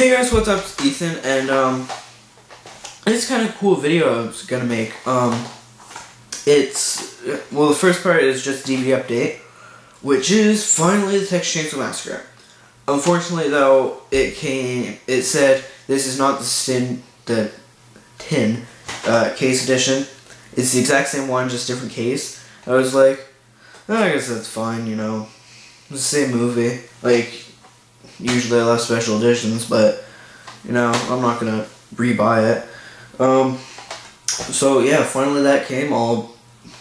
Hey guys, what's up? It's Ethan, and it's kind of a cool video I was gonna make. The first part is just DVD update, which is finally the Texas Chainsaw Massacre. Unfortunately, though, it said this is not the tin case edition. It's the exact same one, just different case. I was like, oh, I guess that's fine, you know. It's the same movie. Like, usually I love special editions, but, you know, I'm not gonna re-buy it. So yeah, finally that came. I'll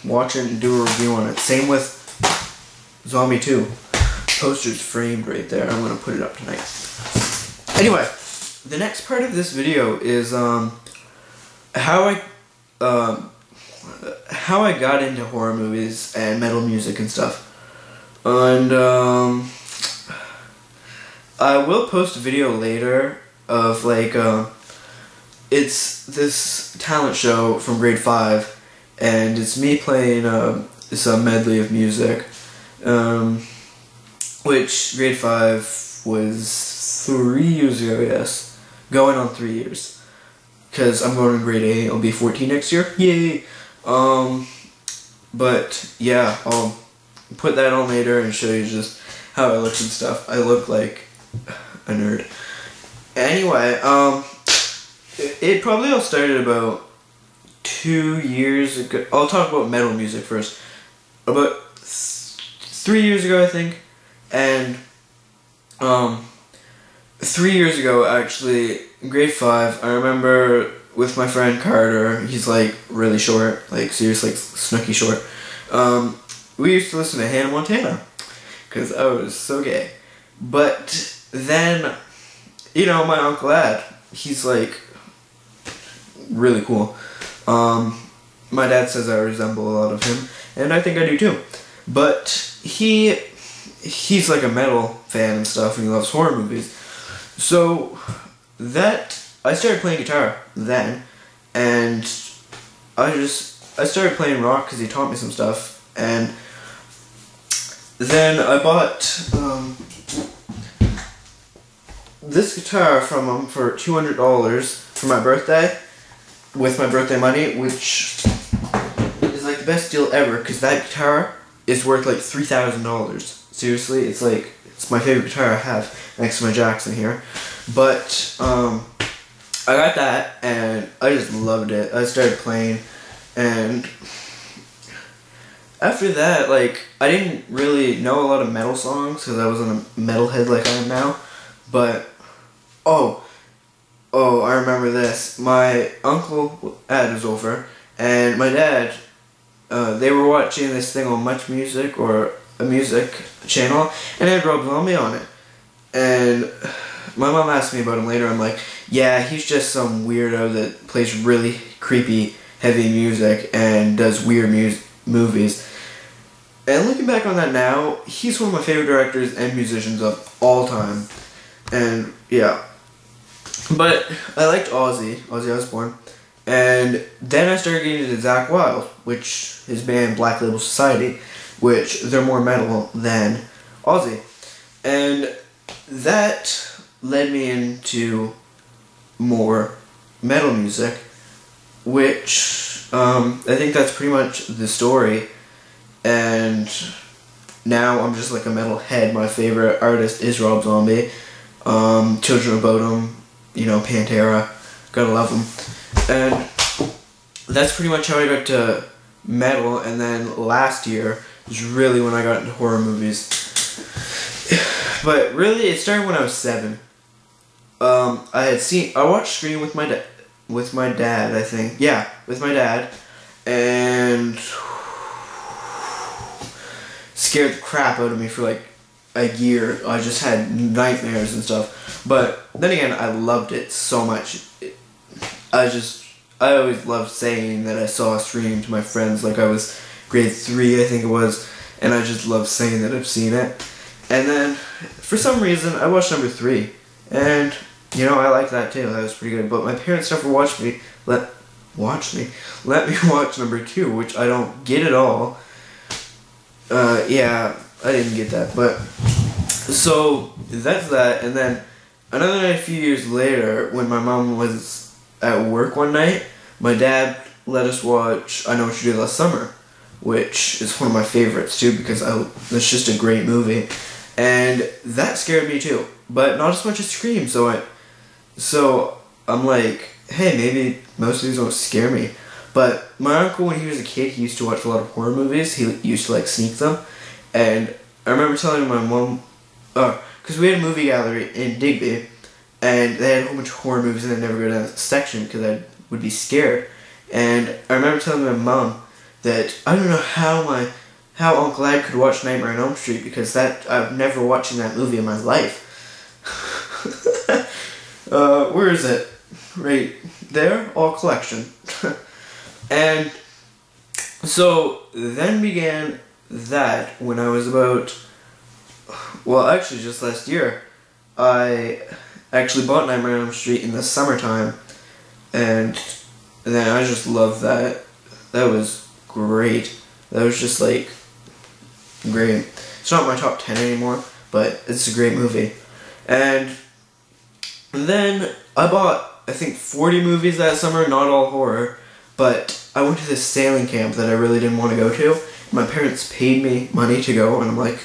watch it and do a review on it. Same with Zombie 2. Poster's framed right there. I'm gonna put it up tonight. Anyway, the next part of this video is how I got into horror movies and metal music and stuff. And I will post a video later of like it's this talent show from grade 5, and it's me playing some medley of music, which grade 5 was 3 years ago, yes, going on 3 years, because I'm going to grade 8. I'll be 14 next year, yay. But yeah, I'll put that on later and show you just how I look and stuff. I look like a nerd. Anyway, it probably all started about 2 years ago. I'll talk about metal music first. About 3 years ago, I think. And 3 years ago, actually, in grade 5, I remember with my friend Carter. He's like really short, like seriously, like Snooki short. We used to listen to Hannah Montana because I was so gay. But then, you know, my Uncle Ed, he's like really cool. My dad says I resemble a lot of him, and I think I do too. But he's like a metal fan and stuff, and he loves horror movies. So I started playing guitar then, and I started playing rock because he taught me some stuff, and then I bought this guitar from him for $200 for my birthday, with my birthday money, which is like the best deal ever, because that guitar is worth like $3,000. Seriously, it's my favorite guitar I have, next to my Jackson here. But I got that, and I just loved it. I started playing, and after that, like, I didn't really know a lot of metal songs, because I wasn't a metalhead like I am now. But I remember this. My uncle Ed was over, and my dad, they were watching this thing on Much Music, or a music channel, and it had Rob Zombie on it. And my mom asked me about him later. I'm like, yeah, he's just some weirdo that plays really creepy, heavy music and does weird movies. And looking back on that now, he's one of my favorite directors and musicians of all time. And yeah. But I liked Ozzy Osbourne. And then I started getting into Zakk Wylde, which his band Black Label Society, which they're more metal than Ozzy. And that led me into more metal music, which I think that's pretty much the story. And now I'm just like a metal head. My favorite artist is Rob Zombie. Children of Bodom, you know, Pantera, gotta love them. And that's pretty much how I got to metal. And then last year was really when I got into horror movies. But really, it started when I was 7. I watched Scream with my dad, I think. Yeah, with my dad, and scared the crap out of me for like a year. I just had nightmares and stuff. But then again, I loved it so much. I always loved saying that I saw Scream to my friends, like I was grade 3, I think it was, and I just loved saying that I've seen it. And then, for some reason, I watched number 3, and, you know, I liked that too. That was pretty good. But my parents never let me watch number 2, which I don't get at all. Yeah, I didn't get that. But so that's that. And then another night a few years later, when my mom was at work one night, my dad let us watch I Know What You Did Last Summer, which is one of my favorites too because it's just a great movie. And that scared me too, but not as much as Scream, so I'm like, hey, maybe most of these won't scare me. But my uncle, when he was a kid, he used to watch a lot of horror movies. He used to like sneak them. And I remember telling my mom, because we had a movie gallery in Digby, and they had a whole bunch of horror movies, and I'd never go down that section because I would be scared. And I remember telling my mom that I don't know how Uncle Ed could watch Nightmare on Elm Street because I've never watched that movie in my life. Where is it? Right there, all collection. And so then began that when I was about, well, actually just last year, I actually bought Nightmare on Elm Street in the summertime, and then I just loved that. That was great. That was just like great. It's not my top 10 anymore, but it's a great movie. And then I bought, I think, 40 movies that summer, not all horror, but I went to this sailing camp that I really didn't want to go to. My parents paid me money to go, and I'm like,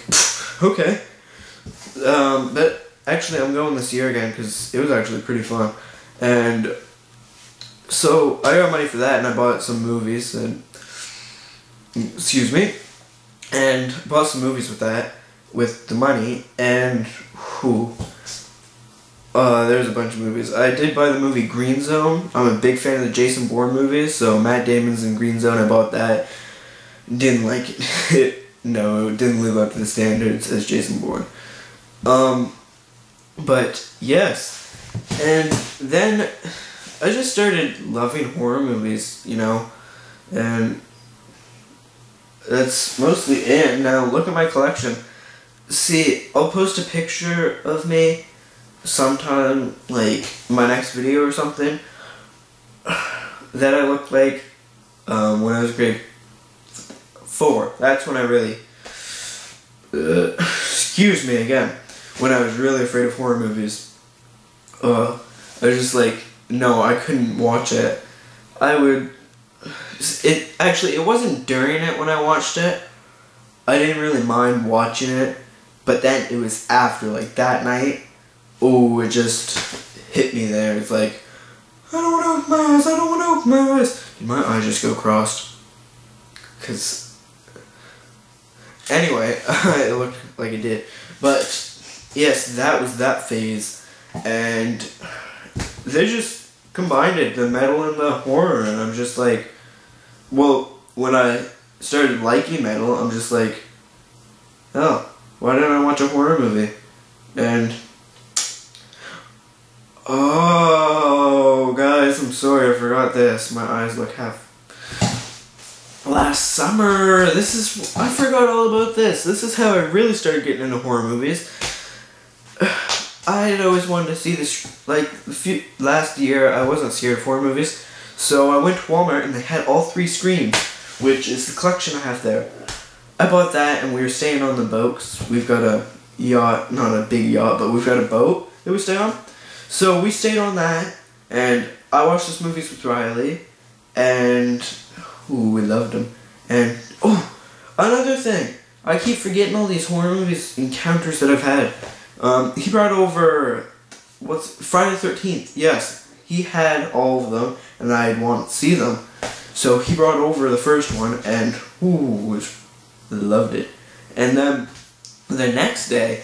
okay. But actually, I'm going this year again because it was actually pretty fun. And so I got money for that, and I bought some movies, and excuse me, and bought some movies with that, with the money, and there's a bunch of movies. I did buy the movie Green Zone. I'm a big fan of the Jason Bourne movies, so Matt Damon's in Green Zone. I bought that. Didn't like it. No, it didn't live up to the standards as Jason Bourne. But yes, and then I just started loving horror movies, you know, and that's mostly it. Now look at my collection. See, I'll post a picture of me sometime, like my next video or something, that I looked like when I was grade 4. That's when I really, excuse me again, when I was really afraid of horror movies. I was just like, no, I couldn't watch it. It wasn't during it when I watched it. I didn't really mind watching it, but then it was after, like that night. Oh, it just hit me there. It's like, I don't want to open my eyes, I don't want to open my eyes. Did my eyes just go crossed? Because, anyway, it looked like it did. But, yes, that was that phase. And they just combined it, the metal and the horror. And I'm just like, well, when I started liking metal, I'm just like, oh, why didn't I watch a horror movie? And oh, guys, I'm sorry, I forgot this. My eyes look half. Last summer, I forgot all about this. This is how I really started getting into horror movies. I had always wanted to see this, like, last year, I wasn't scared of horror movies, so I went to Walmart and they had all 3 Screams, which is the collection I have there. I bought that and we were staying on the boat, 'cause we've got a yacht, not a big yacht, but we've got a boat that we stay on. So we stayed on that, and I watched this movies with Riley, and we loved them. And another thing, I keep forgetting all these horror movies encounters that I've had. He brought over Friday the 13th. Yes, he had all of them, and I wanted to see them. So he brought over the first one, and loved it. And then the next day,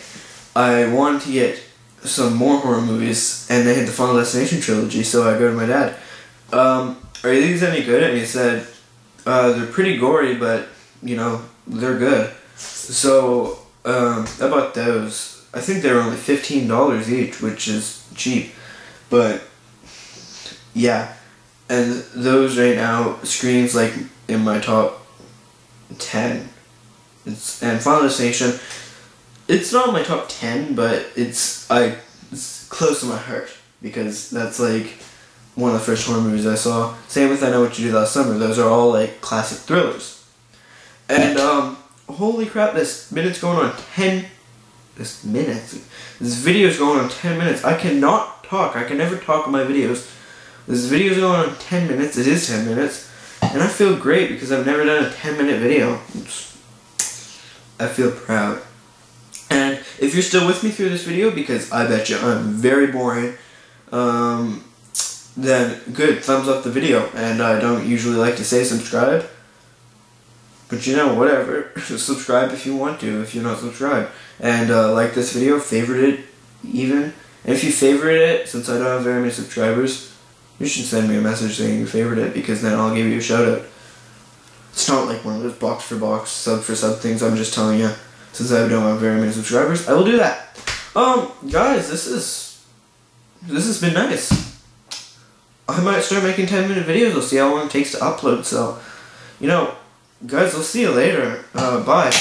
I wanted to get some more horror movies, and they had the Final Destination trilogy, so I go to my dad. Are these any good? And he said, they're pretty gory, but, you know, they're good. So, I bought those. I think they were only $15 each, which is cheap. But, yeah. And those right now, Scream's like in my top 10. And Final Destination, it's not in my top 10, but it's close to my heart, because that's like one of the first horror movies I saw. Same with I Know What You Did Last Summer. Those are all like classic thrillers. And holy crap, this minute's going on 10 this minutes. This video is going on 10 minutes. I cannot talk. I can never talk in my videos. This video is going on 10 minutes. It is 10 minutes. And I feel great because I've never done a 10-minute video. I feel proud. And if you're still with me through this video, because I bet you I'm very boring, then good, thumbs up the video. And I don't usually like to say subscribe, but you know, whatever. Subscribe if you want to, if you're not subscribed. And like this video, favorite it even. And if you favorite it, since I don't have very many subscribers, you should send me a message saying you favorite it, because then I'll give you a shout out. It's not like one of those box for box, sub for sub things. I'm just telling you, since I don't have very many subscribers, I will do that. Guys, this has been nice. I might start making 10-minute videos. We'll see how long it takes to upload. So, you know, guys, I'll see you later. Bye.